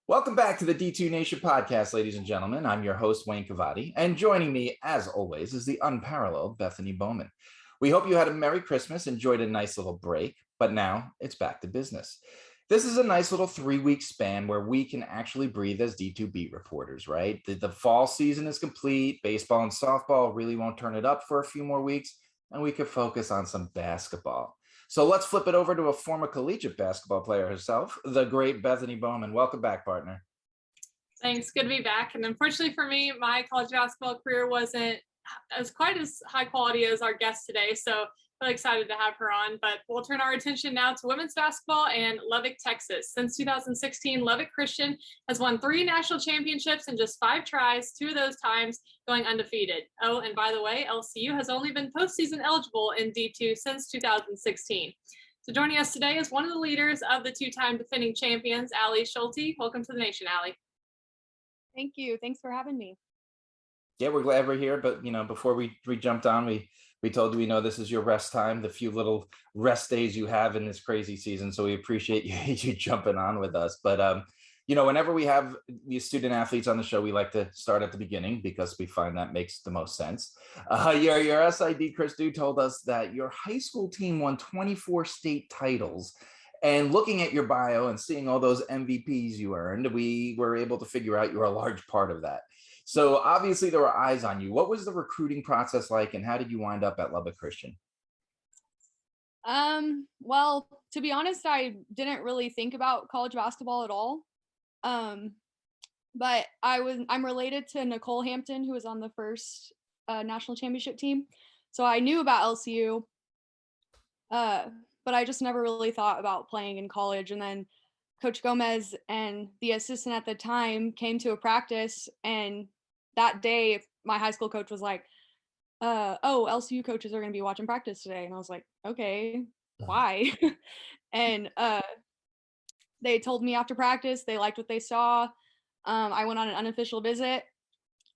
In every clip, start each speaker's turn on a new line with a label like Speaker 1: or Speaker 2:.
Speaker 1: Welcome back to the DII Nation Podcast, ladies and gentlemen. I'm your host, Wayne Cavadi, and joining me, as always, is the unparalleled Bethany Bowman. We hope you had a Merry Christmas, enjoyed a nice little break, but now it's back to business. This is a nice little 3-week span where we can actually breathe as D2 beat reporters, right? The fall season is complete. Baseball and softball really won't turn it up for a few more weeks, and we could focus on some basketball. So let's flip it over to a former collegiate basketball player herself, the great Bethany Bowman. Welcome back, partner.
Speaker 2: Thanks. Good to be back. And unfortunately for me, my college basketball career wasn't quite as high quality as our guest today. So really excited to have her on. But we'll turn our attention now to women's basketball and Lubbock, Texas. Since 2016, Lubbock Christian has won 3 national championships in just 5 tries, 2 of those times going undefeated. Oh, and by the way, LCU has only been postseason eligible in D2 since 2016. So joining us today is one of the leaders of the 2-time defending champions, Allie Schulte. Welcome to the nation, Allie.
Speaker 3: Thank you. Thanks for having me.
Speaker 1: Yeah, we're glad we're here. But, before we jumped on, we told you, this is your rest time, the few little rest days you have in this crazy season. So we appreciate you jumping on with us. But, whenever we have these student athletes on the show, we like to start at the beginning because we find that makes the most sense. Your SID, Chris Du, told us that your high school team won 24 state titles. And looking at your bio and seeing all those MVPs you earned, we were able to figure out you're a large part of that. So obviously there were eyes on you. What was the recruiting process like, and how did you wind up at Lubbock Christian?
Speaker 3: Well, to be honest, I didn't really think about college basketball at all. But I'm related to Nicole Hampton, who was on the first national championship team. So I knew about LCU. But I just never really thought about playing in college. And then Coach Gomez and the assistant at the time came to a practice, and that day my high school coach was like, LCU coaches are going to be watching practice today. And I was like, okay, why? And they told me after practice they liked what they saw. I went on an unofficial visit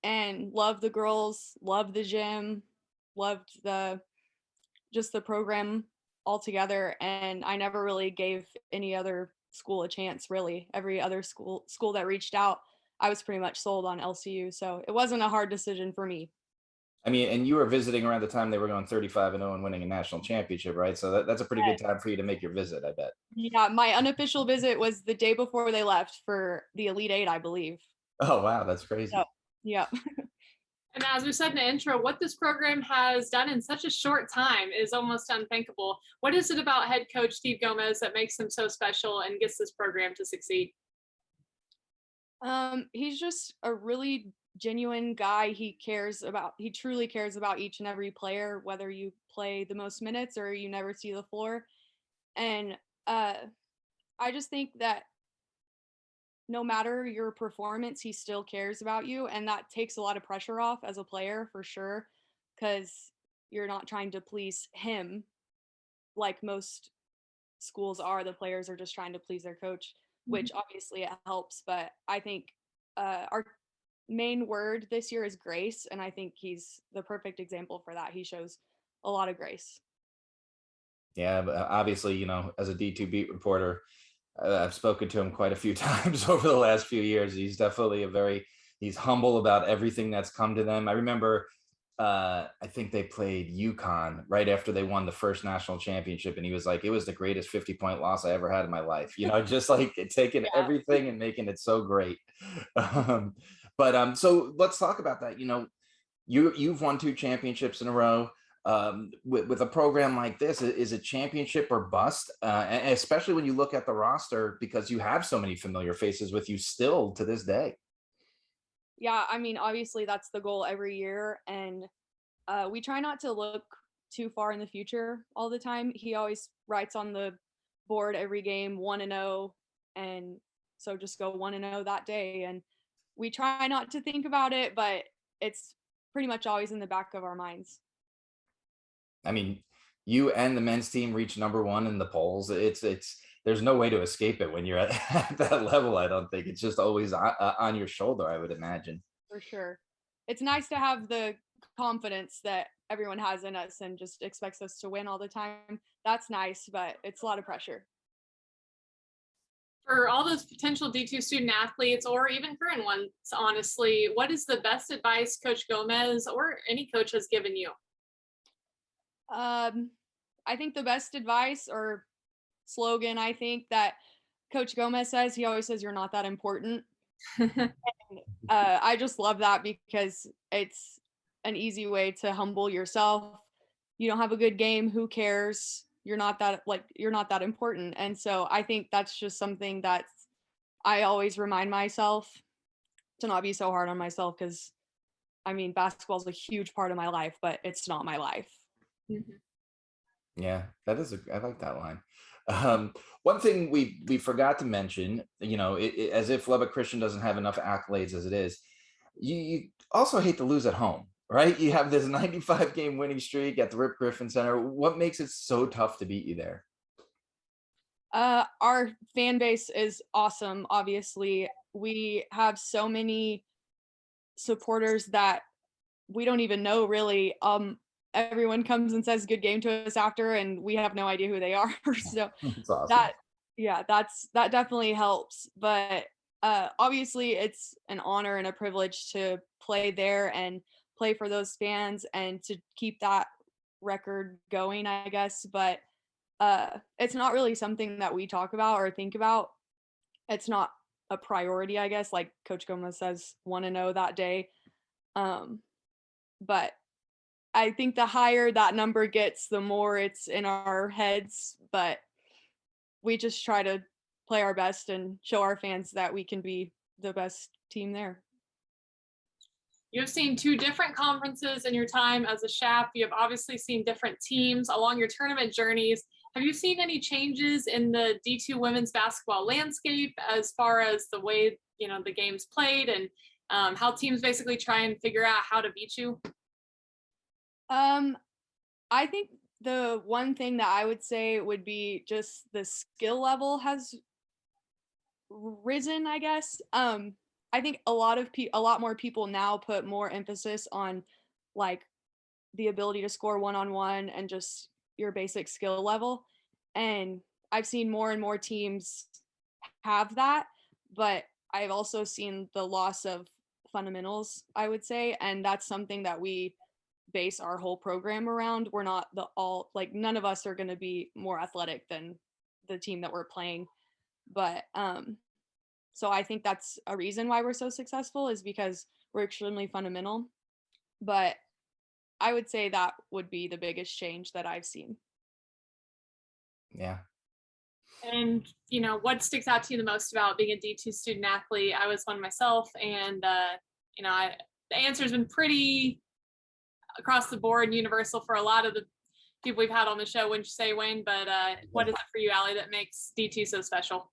Speaker 3: and loved the girls, loved the gym, loved the program altogether, and I never really gave any other school a chance. Really, every other school that reached out, I was pretty much sold on LCU, so it wasn't a hard decision for me.
Speaker 1: I mean, and you were visiting around the time they were going 35-0 and winning a national championship, right? So that's a pretty good time for you to make your visit, I bet.
Speaker 3: Yeah, my unofficial visit was the day before they left for the Elite Eight, I believe.
Speaker 1: Oh wow, that's crazy.
Speaker 3: So, yeah.
Speaker 2: And as we said in the intro, what this program has done in such a short time is almost unthinkable. What is it about head coach Steve Gomez that makes him so special and gets this program to succeed?
Speaker 3: He's just a really genuine guy. He truly cares about each and every player, whether you play the most minutes or you never see the floor. And I just think that no matter your performance, he still cares about you, and that takes a lot of pressure off as a player for sure, because you're not trying to please him like most schools are. The players are just trying to please their coach, which obviously it helps, but I think our main word this year is grace, and I think he's the perfect example for that. He shows a lot of grace.
Speaker 1: Yeah, but obviously, as a D2 beat reporter, I've spoken to him quite a few times over the last few years. He's definitely he's humble about everything that's come to them. I remember, I think they played UConn right after they won the first national championship. And he was like, it was the greatest 50-point loss I ever had in my life. Just like taking everything and making it so great. So let's talk about that. You've won 2 championships in a row. With a program like this, is it championship or bust? And especially when you look at the roster, because you have so many familiar faces with you still to this day.
Speaker 3: Yeah, I mean, obviously that's the goal every year, and we try not to look too far in the future all the time. He always writes on the board every game 1-0, and so just go 1-0 that day, and we try not to think about it, but it's pretty much always in the back of our minds.
Speaker 1: I mean, you and the men's team reach number 1 in the polls. There's no way to escape it when you're at that level. I don't think it's just always on your shoulder, I would imagine.
Speaker 3: For sure. It's nice to have the confidence that everyone has in us and just expects us to win all the time. That's nice, but it's a lot of pressure.
Speaker 2: For all those potential D2 student athletes or even current ones, honestly, what is the best advice Coach Gomez or any coach has given you?
Speaker 3: I think the best advice or slogan, I think that Coach Gomez says, he always says, "You're not that important." I just love that because it's an easy way to humble yourself. You don't have a good game, who cares? You're not that important. And so I think that's just something that I always remind myself to not be so hard on myself, because I mean, basketball is a huge part of my life, but it's not my life.
Speaker 2: Mhm.
Speaker 1: Yeah, I like that line. One thing we forgot to mention, as if Lubbock Christian doesn't have enough accolades as it is, you also hate to lose at home, right? You have this 95 game winning streak at the Rip Griffin Center. What makes it so tough to beat you there?
Speaker 3: Our fan base is awesome. Obviously, we have so many supporters that we don't even know really. Everyone comes and says good game to us after, and we have no idea who they are. So
Speaker 1: It's awesome.
Speaker 3: that definitely helps. But obviously it's an honor and a privilege to play there and play for those fans and to keep that record going, I guess. But it's not really something that we talk about or think about. It's not a priority, I guess. Like Coach Gomez says, want to know that day. But I think the higher that number gets, the more it's in our heads. But we just try to play our best and show our fans that we can be the best team there.
Speaker 2: You've seen two different conferences in your time as a Chap. You have obviously seen different teams along your tournament journeys. Have you seen any changes in the D2 women's basketball landscape as far as the way, the game's played and how teams basically try and figure out how to beat you?
Speaker 3: I think the one thing that I would say would be just the skill level has risen, I guess. I think a lot more people now put more emphasis on like the ability to score one-on-one and just your basic skill level. And I've seen more and more teams have that, but I've also seen the loss of fundamentals, I would say, and that's something that we base our whole program around. We're not none of us are going to be more athletic than the team that we're playing. But so I think that's a reason why we're so successful, is because we're extremely fundamental. But I would say that would be the biggest change that I've seen.
Speaker 1: Yeah.
Speaker 2: And, what sticks out to you the most about being a D2 student athlete? I was one myself, and, the answer has been pretty across the board and universal for a lot of the people we've had on the show, wouldn't you say, Wayne? But what is it for you, Allie, that makes D2 so special?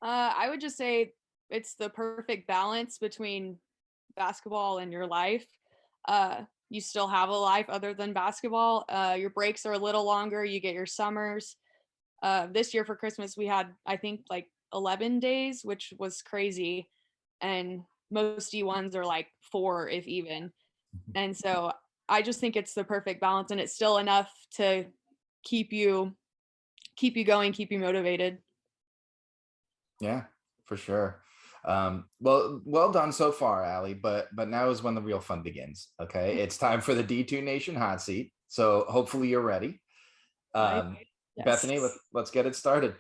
Speaker 3: I would just say it's the perfect balance between basketball and your life. You still have a life other than basketball. Your breaks are a little longer. You get your summers. This year for Christmas, we had, I think, like 11 days, which was crazy. And most D1s are like 4, if even. And so I just think it's the perfect balance, and it's still enough to keep you going, keep you motivated.
Speaker 1: Yeah, for sure. Well done so far, Allie, but now is when the real fun begins. Okay. It's time for the D2 Nation hot seat. So hopefully you're ready.
Speaker 3: Yes.
Speaker 1: Bethany, let's get it started.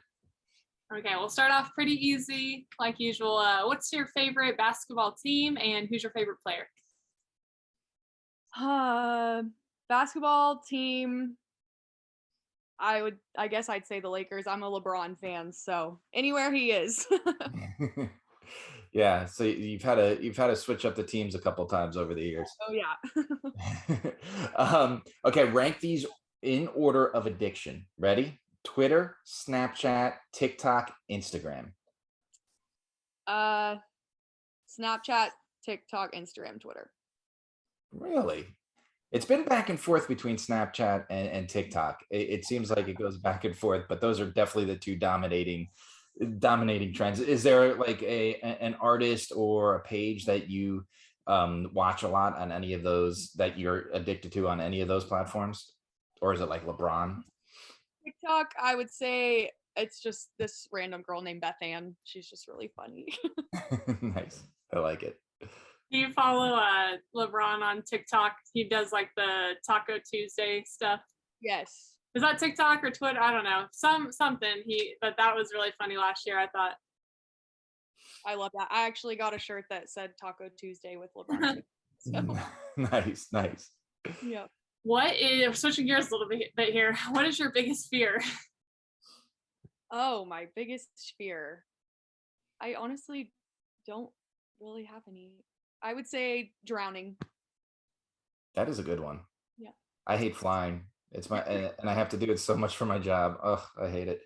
Speaker 2: Okay, we'll start off pretty easy, like usual. What's your favorite basketball team, and who's your favorite player?
Speaker 3: Basketball team, I guess I'd say the Lakers. I'm a LeBron fan, so anywhere he is.
Speaker 1: Yeah, so you've had to switch up the teams a couple times over the years.
Speaker 3: Oh
Speaker 1: yeah. Okay, rank these in order of addiction. Ready? Twitter, Snapchat, TikTok, Instagram.
Speaker 3: Snapchat, TikTok, Instagram, Twitter.
Speaker 1: Really? It's been back and forth between Snapchat and TikTok. It seems like it goes back and forth, but those are definitely the two dominating trends. Is there like an artist or a page that you watch a lot on any of those, that you're addicted to on any of those platforms? Or is it like LeBron?
Speaker 3: TikTok, I would say it's just this random girl named Bethany. She's just really funny.
Speaker 1: Nice. I like it.
Speaker 2: Do you follow LeBron on TikTok? He does like the Taco Tuesday stuff.
Speaker 3: Yes.
Speaker 2: Is that TikTok or Twitter? I don't know. Something but that was really funny last year, I thought.
Speaker 3: I love that. I actually got a shirt that said Taco Tuesday with LeBron. So.
Speaker 1: Nice.
Speaker 3: Yeah.
Speaker 2: What is, switching gears a little bit here, what is your biggest fear?
Speaker 3: Oh, my biggest fear. I honestly don't really have any. I would say drowning.
Speaker 1: That is a good one.
Speaker 3: Yeah.
Speaker 1: I hate flying. It's my and I have to do it so much for my job. Oh, I hate it.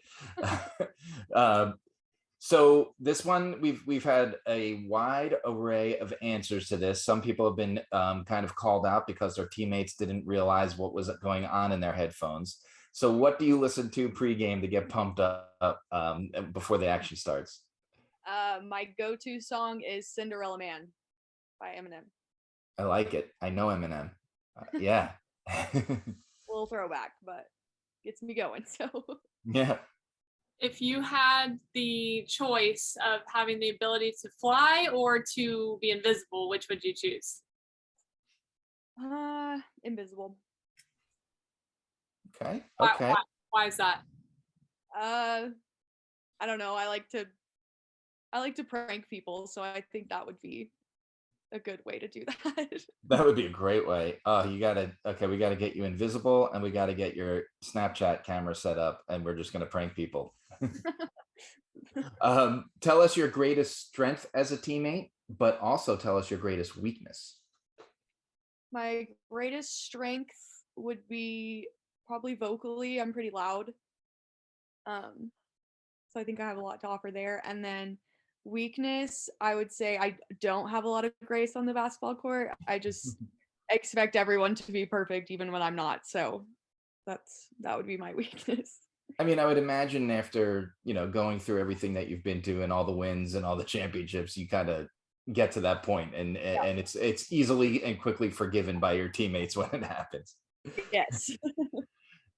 Speaker 1: So this one, we've had a wide array of answers to this. Some people have been kind of called out because their teammates didn't realize what was going on in their headphones. So what do you listen to pregame to get pumped up before the action starts?
Speaker 3: My go-to song is Cinderella Man by Eminem.
Speaker 1: I like it. I know Eminem. Yeah.
Speaker 3: A little throwback, but gets me going. So
Speaker 1: Yeah.
Speaker 2: If you had the choice of having the ability to fly or to be invisible, which would you choose?
Speaker 3: Invisible.
Speaker 1: Okay.
Speaker 2: Why is that?
Speaker 3: I don't know. I like to prank people, so I think that would be a good way to do that.
Speaker 1: That would be a great way. We got to get you invisible, and we got to get your Snapchat camera set up, and we're just going to prank people. Tell us your greatest strength as a teammate, but also tell us your greatest weakness.
Speaker 3: My greatest strength would be probably vocally. I'm pretty loud. So I think I have a lot to offer there. And then weakness, I would say I don't have a lot of grace on the basketball court. I just expect everyone to be perfect even when I'm not. So that would be my weakness.
Speaker 1: I mean, I would imagine after, going through everything that you've been to and all the wins and all the championships, you kind of get to that point and it's easily and quickly forgiven by your teammates when it happens.
Speaker 3: Yes.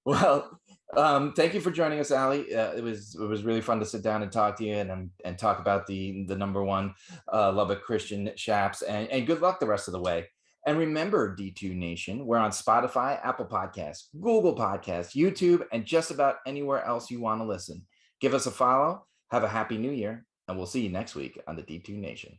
Speaker 1: Well, thank you for joining us, Allie. It was really fun to sit down and talk to you and talk about the number one Lubbock Christian Chaps, and good luck the rest of the way. And remember, D2 Nation, we're on Spotify, Apple Podcasts, Google Podcasts, YouTube, and just about anywhere else you want to listen. Give us a follow. Have a happy new year, and we'll see you next week on the D2 Nation.